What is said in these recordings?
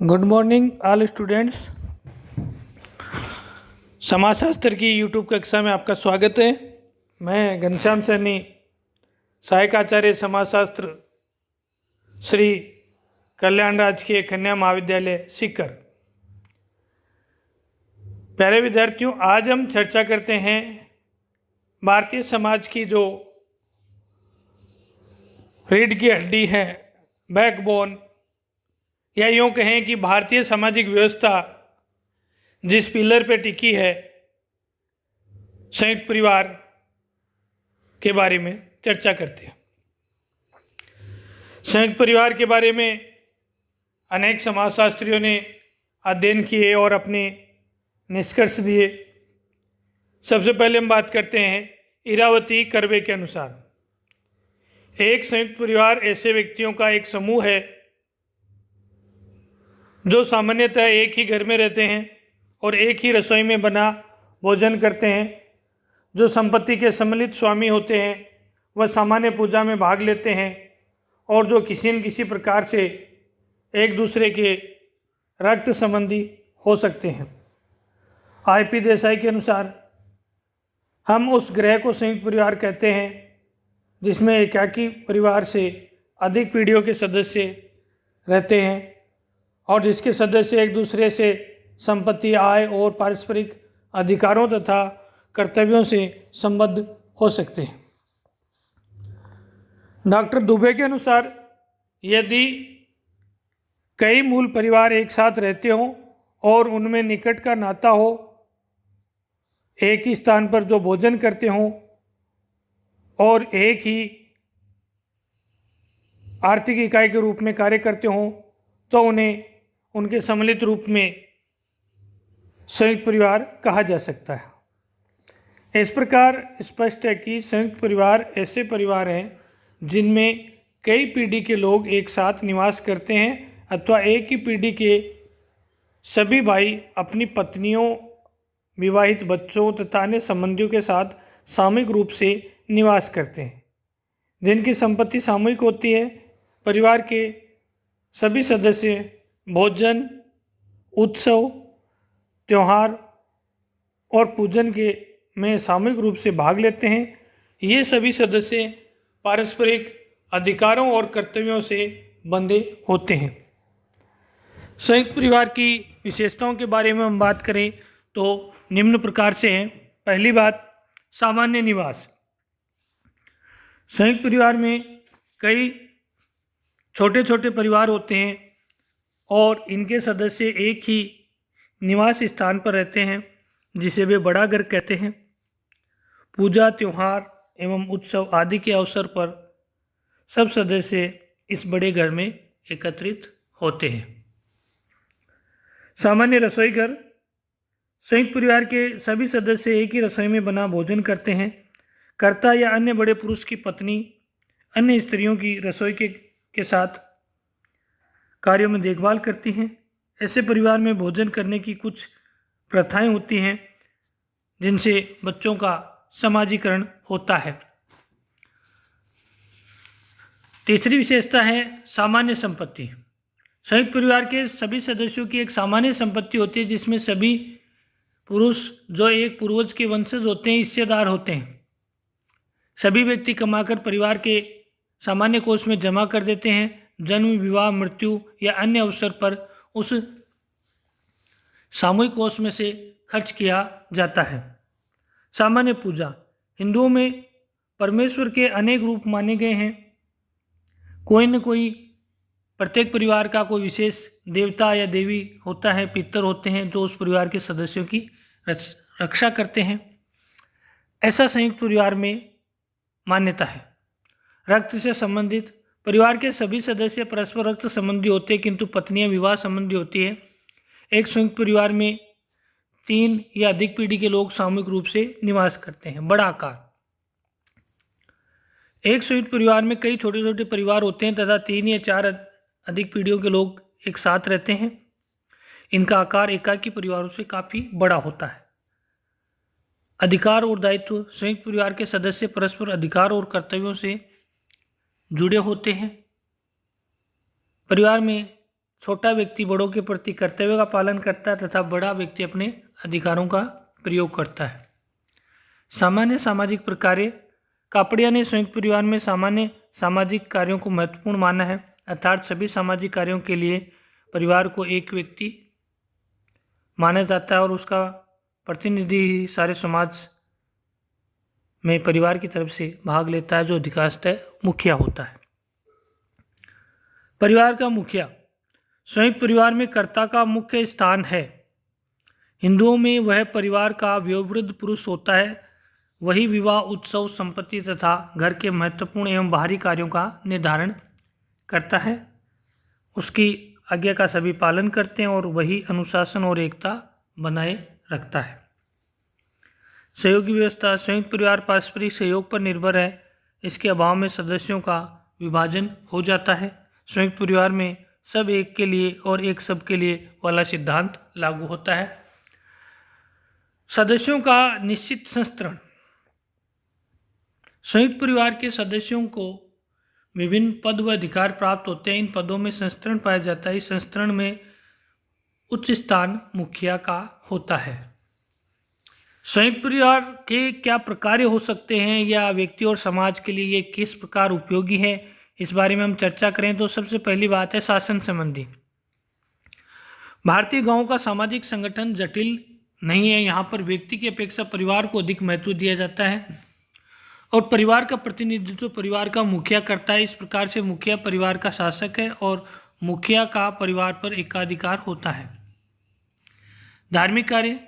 Good morning all students. समाजशास्त्र की YouTube कक्षा में आपका स्वागत है। मैं घनश्याम सैनी, सहायक आचार्य समाजशास्त्र, श्री कल्याण राजकीय कन्या महाविद्यालय सीकर। प्यारे विद्यार्थियों, आज हम चर्चा करते हैं भारतीय समाज की जो रीढ़ की हड्डी है, बैकबोन, या यूँ कहें कि भारतीय सामाजिक व्यवस्था जिस पिलर पे टिकी है, संयुक्त परिवार के बारे में चर्चा करते हैं। संयुक्त परिवार के बारे में अनेक समाजशास्त्रियों ने अध्ययन किए और अपने निष्कर्ष दिए। सबसे पहले हम बात करते हैं इरावती कर्वे के अनुसार, एक संयुक्त परिवार ऐसे व्यक्तियों का एक समूह है जो सामान्यतः एक ही घर में रहते हैं और एक ही रसोई में बना भोजन करते हैं, जो संपत्ति के सम्मिलित स्वामी होते हैं, वह सामान्य पूजा में भाग लेते हैं और जो किसी न किसी प्रकार से एक दूसरे के रक्त संबंधी हो सकते हैं। आईपी देसाई के अनुसार हम उस ग्रह को संयुक्त परिवार कहते हैं जिसमें एकाकी परिवार से अधिक पीढ़ियों के सदस्य रहते हैं और जिसके सदस्य एक दूसरे से संपत्ति, आय और पारस्परिक अधिकारों तथा कर्तव्यों से संबद्ध हो सकते हैं। डॉक्टर दुबे के अनुसार यदि कई मूल परिवार एक साथ रहते हों और उनमें निकट का नाता हो, एक ही स्थान पर जो भोजन करते हों और एक ही आर्थिक इकाई के रूप में कार्य करते हों, तो उन्हें उनके सम्मिलित रूप में संयुक्त परिवार कहा जा सकता है। इस प्रकार स्पष्ट है कि संयुक्त परिवार ऐसे परिवार हैं जिनमें कई पीढ़ी के लोग एक साथ निवास करते हैं अथवा एक ही पीढ़ी के सभी भाई अपनी पत्नियों, विवाहित बच्चों तथा अन्य संबंधियों के साथ सामूहिक रूप से निवास करते हैं, जिनकी संपत्ति सामूहिक होती है। परिवार के सभी सदस्य भोजन, उत्सव, त्यौहार और पूजन के में सामूहिक रूप से भाग लेते हैं। ये सभी सदस्य पारस्परिक अधिकारों और कर्तव्यों से बंधे होते हैं। संयुक्त परिवार की विशेषताओं के बारे में हम बात करें तो निम्न प्रकार से हैं। पहली बात, सामान्य निवास। संयुक्त परिवार में कई छोटे छोटे परिवार होते हैं और इनके सदस्य एक ही निवास स्थान पर रहते हैं, जिसे वे बड़ा घर कहते हैं। पूजा, त्यौहार एवं उत्सव आदि के अवसर पर सब सदस्य इस बड़े घर में एकत्रित होते हैं। सामान्य रसोई घर। संयुक्त परिवार के सभी सदस्य एक ही रसोई में बना भोजन करते हैं। कर्ता या अन्य बड़े पुरुष की पत्नी अन्य स्त्रियों की रसोई के साथ कार्यों में देखभाल करती हैं। ऐसे परिवार में भोजन करने की कुछ प्रथाएं होती हैं जिनसे बच्चों का समाजीकरण होता है। तीसरी विशेषता है सामान्य संपत्ति। संयुक्त परिवार के सभी सदस्यों की एक सामान्य संपत्ति होती है जिसमें सभी पुरुष जो एक पूर्वज के वंशज होते हैं हिस्सेदार होते हैं। सभी व्यक्ति कमाकर परिवार के सामान्य कोष में जमा कर देते हैं। जन्म, विवाह, मृत्यु या अन्य अवसर पर उस सामूहिक कोष में से खर्च किया जाता है। सामान्य पूजा। हिंदुओं में परमेश्वर के अनेक रूप माने गए हैं। कोई न कोई प्रत्येक परिवार का कोई विशेष देवता या देवी होता है, पितर होते हैं जो उस परिवार के सदस्यों की रक्षा करते हैं। ऐसा संयुक्त परिवार में मान्यता है। रक्त से संबंधित। परिवार के सभी सदस्य परस्पर रक्त संबंधी होते हैं किंतु पत्नियां विवाह संबंधी होती है। एक संयुक्त परिवार में 3 या अधिक पीढ़ी के लोग सामूहिक रूप से निवास करते हैं। बड़ा आकार। एक संयुक्त परिवार में कई छोटे छोटे परिवार होते हैं तथा 3 या 4 अधिक पीढ़ियों के लोग एक साथ रहते हैं। इनका आकार एकाकी परिवारों से काफ़ी बड़ा होता है। अधिकार और दायित्व। संयुक्त परिवार के सदस्य परस्पर अधिकार और कर्तव्यों से जुड़े होते हैं। परिवार में छोटा व्यक्ति बड़ों के प्रति कर्तव्य का पालन करता है तथा बड़ा व्यक्ति अपने अधिकारों का प्रयोग करता है। सामान्य सामाजिक प्रकार्य। कापड़िया ने संयुक्त परिवार में सामान्य सामाजिक कार्यों को महत्वपूर्ण माना है, अर्थात सभी सामाजिक कार्यों के लिए परिवार को एक व्यक्ति माना जाता है और उसका प्रतिनिधि सारे समाज में परिवार की तरफ से भाग लेता है, जो अधिकांशतः मुखिया होता है। परिवार का मुखिया। संयुक्त परिवार में कर्ता का मुख्य स्थान है। हिंदुओं में वह परिवार का वयोवृद्ध पुरुष होता है। वही विवाह, उत्सव, संपत्ति तथा घर के महत्वपूर्ण एवं बाहरी कार्यों का निर्धारण करता है। उसकी आज्ञा का सभी पालन करते हैं और वही अनुशासन और एकता बनाए रखता है। सहयोगी व्यवस्था। संयुक्त परिवार पारस्परिक सहयोग पर निर्भर है। इसके अभाव में सदस्यों का विभाजन हो जाता है। संयुक्त परिवार में सब एक के लिए और एक सब के लिए वाला सिद्धांत लागू होता है। सदस्यों का निश्चित संस्तरण। संयुक्त परिवार के सदस्यों को विभिन्न पद व अधिकार प्राप्त होते हैं। इन पदों में संस्तरण पाया जाता है। इस संस्तरण में उच्च स्थान मुखिया का होता है। संयुक्त परिवार के क्या प्रकार हो सकते हैं या व्यक्ति और समाज के लिए ये किस प्रकार उपयोगी है, इस बारे में हम चर्चा करें तो सबसे पहली बात है शासन संबंधी। भारतीय गांवों का सामाजिक संगठन जटिल नहीं है। यहाँ पर व्यक्ति की अपेक्षा परिवार को अधिक महत्व दिया जाता है और परिवार का प्रतिनिधित्व परिवार का मुखिया करता है। इस प्रकार से मुखिया परिवार का शासक है और मुखिया का परिवार पर एकाधिकार होता है। धार्मिक कार्य।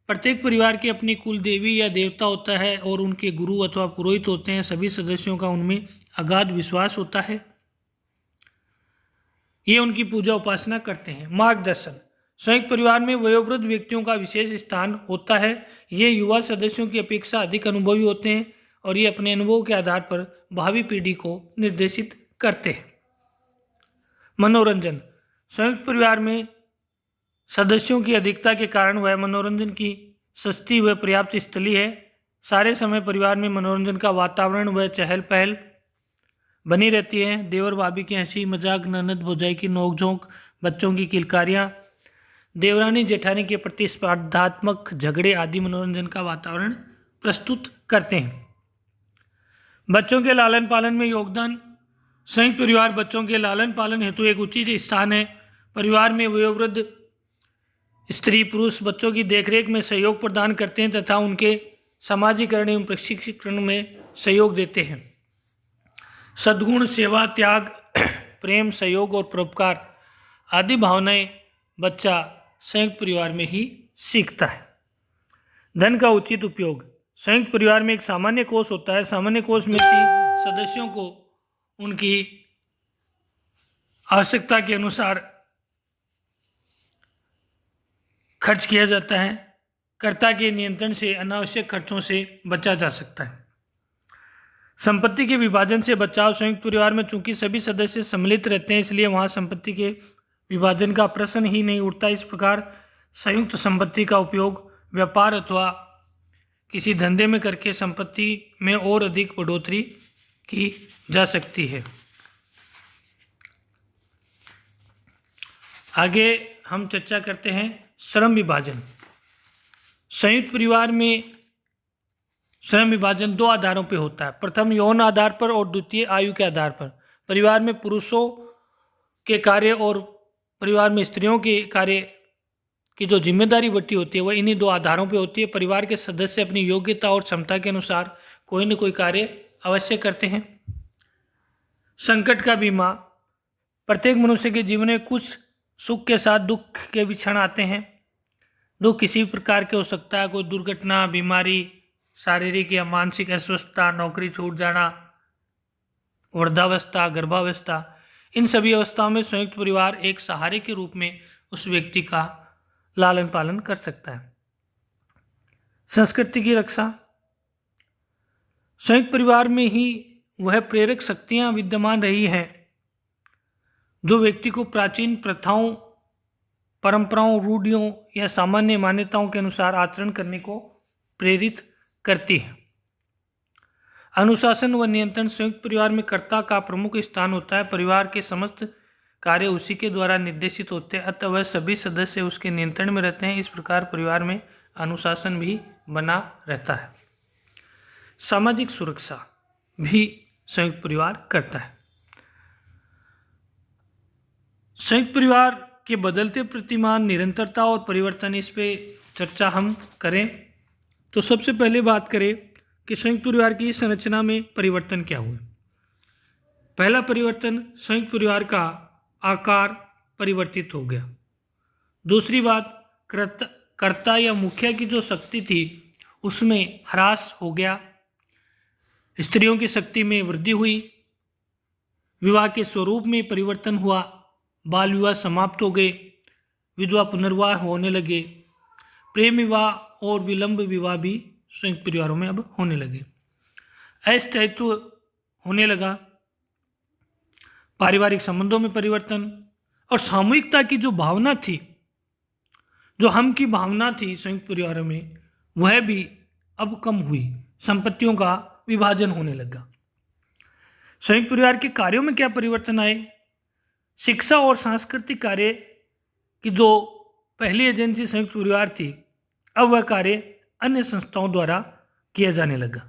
प्रत्येक परिवार की अपनी कुल देवी या देवता होता है और उनके गुरु अथवा पुरोहित होते हैं। सभी सदस्यों का उनमें अगाध विश्वास होता है। ये उनकी पूजा उपासना करते हैं। मार्गदर्शन। संयुक्त परिवार में वयोवृद्ध व्यक्तियों का विशेष स्थान होता है। ये युवा सदस्यों की अपेक्षा अधिक अनुभवी होते हैं और ये अपने अनुभव के आधार पर भावी पीढ़ी को निर्देशित करते हैं। मनोरंजन। संयुक्त परिवार में सदस्यों की अधिकता के कारण वह मनोरंजन की सस्ती व पर्याप्त स्थली है। सारे समय परिवार में मनोरंजन का वातावरण व चहल पहल बनी रहती है। देवर भाभी की हंसी मजाक, ननद भौजाई की नोकझोंक, बच्चों की किलकारियाँ, देवरानी जेठानी के प्रतिस्पर्धात्मक झगड़े आदि मनोरंजन का वातावरण प्रस्तुत करते हैं। बच्चों के लालन पालन में योगदान। संयुक्त परिवार बच्चों के लालन पालन हेतु एक उचित स्थान है। परिवार में वयोवृद्ध स्त्री पुरुष बच्चों की देखरेख में सहयोग प्रदान करते हैं तथा उनके समाजीकरण एवं प्रशिक्षण में सहयोग देते हैं। सद्गुण, सेवा, त्याग, प्रेम, सहयोग और परोपकार आदि भावनाएं बच्चा संयुक्त परिवार में ही सीखता है। धन का उचित उपयोग। संयुक्त परिवार में एक सामान्य कोष होता है। सामान्य कोष में सदस्यों को उनकी आवश्यकता के अनुसार खर्च किया जाता है। कर्ता के नियंत्रण से अनावश्यक खर्चों से बचा जा सकता है। संपत्ति के विभाजन से बचाव। संयुक्त परिवार में चूंकि सभी सदस्य सम्मिलित रहते हैं, इसलिए वहां संपत्ति के विभाजन का प्रश्न ही नहीं उठता। इस प्रकार संयुक्त संपत्ति का उपयोग व्यापार अथवा किसी धंधे में करके संपत्ति में और अधिक बढ़ोतरी की जा सकती है। आगे हम चर्चा करते हैं श्रम विभाजन। संयुक्त परिवार में श्रम विभाजन दो आधारों पर होता है। प्रथम यौन आधार पर और द्वितीय आयु के आधार पर। परिवार में पुरुषों के कार्य और परिवार में स्त्रियों के कार्य की जो जिम्मेदारी बटी होती है वह इन्हीं दो आधारों पर होती है। परिवार के सदस्य अपनी योग्यता और क्षमता के अनुसार कोई न कोई कार्य अवश्य करते हैं। संकट का बीमा। प्रत्येक मनुष्य के जीवन में कुछ सुख के साथ दुख के भी क्षण आते हैं। दुख किसी प्रकार के हो सकता है, कोई दुर्घटना, बीमारी, शारीरिक या मानसिक अस्वस्थता, नौकरी छूट जाना, वृद्धावस्था, गर्भावस्था। इन सभी अवस्थाओं में संयुक्त परिवार एक सहारे के रूप में उस व्यक्ति का लालन पालन कर सकता है। संस्कृति की रक्षा। संयुक्त परिवार में ही वह प्रेरक शक्तियां विद्यमान रही हैं जो व्यक्ति को प्राचीन प्रथाओं, परंपराओं, रूढ़ियों या सामान्य मान्यताओं के अनुसार आचरण करने को प्रेरित करती है। अनुशासन व नियंत्रण। संयुक्त परिवार में कर्ता का प्रमुख स्थान होता है। परिवार के समस्त कार्य उसी के द्वारा निर्देशित होते हैं, अतः वह सभी सदस्य उसके नियंत्रण में रहते हैं। इस प्रकार परिवार में अनुशासन भी बना रहता है। सामाजिक सुरक्षा भी संयुक्त परिवार करता है। संयुक्त परिवार के बदलते प्रतिमान, निरंतरता और परिवर्तन, इस पे चर्चा हम करें तो सबसे पहले बात करें कि संयुक्त परिवार की संरचना में परिवर्तन क्या हुए। पहला परिवर्तन, संयुक्त परिवार का आकार परिवर्तित हो गया। दूसरी बात, कर्ता या मुखिया की जो शक्ति थी उसमें ह्रास हो गया। स्त्रियों की शक्ति में वृद्धि हुई। विवाह के स्वरूप में परिवर्तन हुआ। बाल विवाह समाप्त हो गए, विधवा पुनर्विवाह होने लगे। प्रेम विवाह और विलंब विवाह भी संयुक्त परिवारों में अब होने लगे। अस्थायित्व होने लगा। पारिवारिक संबंधों में परिवर्तन और सामूहिकता की जो भावना थी, जो हम की भावना थी संयुक्त परिवारों में, वह भी अब कम हुई। संपत्तियों का विभाजन होने लगा। संयुक्त परिवार के कार्यों में क्या परिवर्तन आए? शिक्षा और सांस्कृतिक कार्य की जो पहली एजेंसी संयुक्त परिवार थी, अब वह कार्य अन्य संस्थाओं द्वारा किया जाने लगा।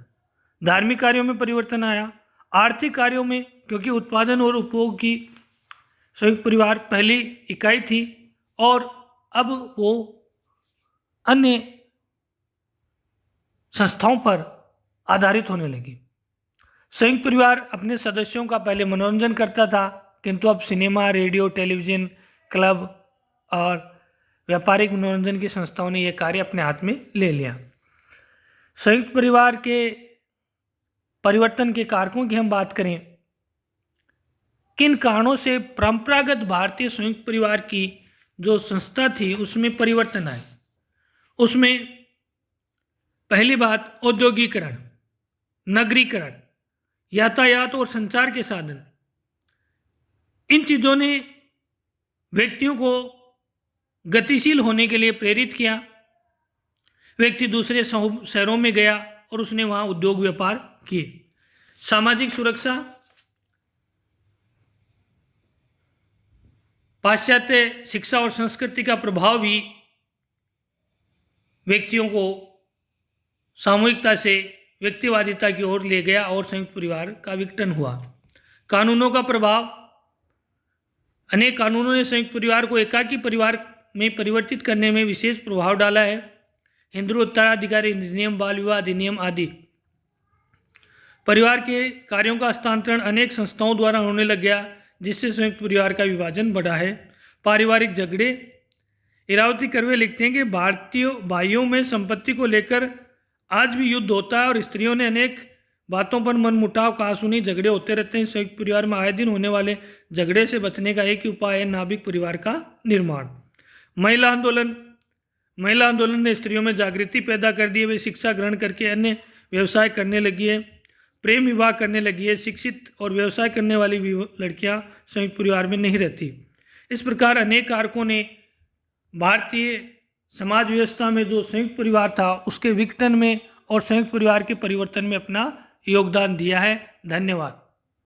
धार्मिक कार्यों में परिवर्तन आया। आर्थिक कार्यों में, क्योंकि उत्पादन और उपभोग की संयुक्त परिवार पहली इकाई थी और अब वो अन्य संस्थाओं पर आधारित होने लगी। संयुक्त परिवार अपने सदस्यों का पहले मनोरंजन करता था, किंतु अब सिनेमा, रेडियो, टेलीविज़न, क्लब और व्यापारिक मनोरंजन की संस्थाओं ने यह कार्य अपने हाथ में ले लिया। संयुक्त परिवार के परिवर्तन के कारकों की हम बात करें, किन कारणों से परंपरागत भारतीय संयुक्त परिवार की जो संस्था थी उसमें परिवर्तन आए? उसमें पहली बात, औद्योगिकरण, नगरीकरण, यातायात और संचार के साधन, इन चीज़ों ने व्यक्तियों को गतिशील होने के लिए प्रेरित किया। व्यक्ति दूसरे शहरों में गया और उसने वहाँ उद्योग व्यापार किए। सामाजिक सुरक्षा, पाश्चात्य शिक्षा और संस्कृति का प्रभाव भी व्यक्तियों को सामूहिकता से व्यक्तिवादिता की ओर ले गया और संयुक्त परिवार का विघटन हुआ। कानूनों का प्रभाव, अनेक कानूनों ने संयुक्त परिवार को एकाकी परिवार में परिवर्तित करने में विशेष प्रभाव डाला है। हिंदू उत्तराधिकारी अधिनियम, बाल विवाह अधिनियम आदि। परिवार के कार्यों का हस्तांतरण अनेक संस्थाओं द्वारा होने लग गया, जिससे संयुक्त परिवार का विभाजन बढ़ा है। पारिवारिक झगड़े, इरावती कर्वे लिखते हैं कि भारतीय भाइयों में संपत्ति को लेकर आज भी युद्ध होता है और स्त्रियों ने अनेक बातों पर मनमुटाव, कहासुनी, झगड़े होते रहते हैं। संयुक्त परिवार में आए दिन होने वाले झगड़े से बचने का एक ही उपाय है नाभिक परिवार का निर्माण। महिला आंदोलन ने स्त्रियों में जागृति पैदा कर दी है। वे शिक्षा ग्रहण करके अन्य व्यवसाय करने लगी है, प्रेम विवाह करने लगी है। शिक्षित और व्यवसाय करने वाली लड़कियां संयुक्त परिवार में नहीं रहती। इस प्रकार अनेक कारकों ने भारतीय समाज व्यवस्था में जो संयुक्त परिवार था उसके विघटन में और संयुक्त परिवार के परिवर्तन में अपना योगदान दिया है। धन्यवाद।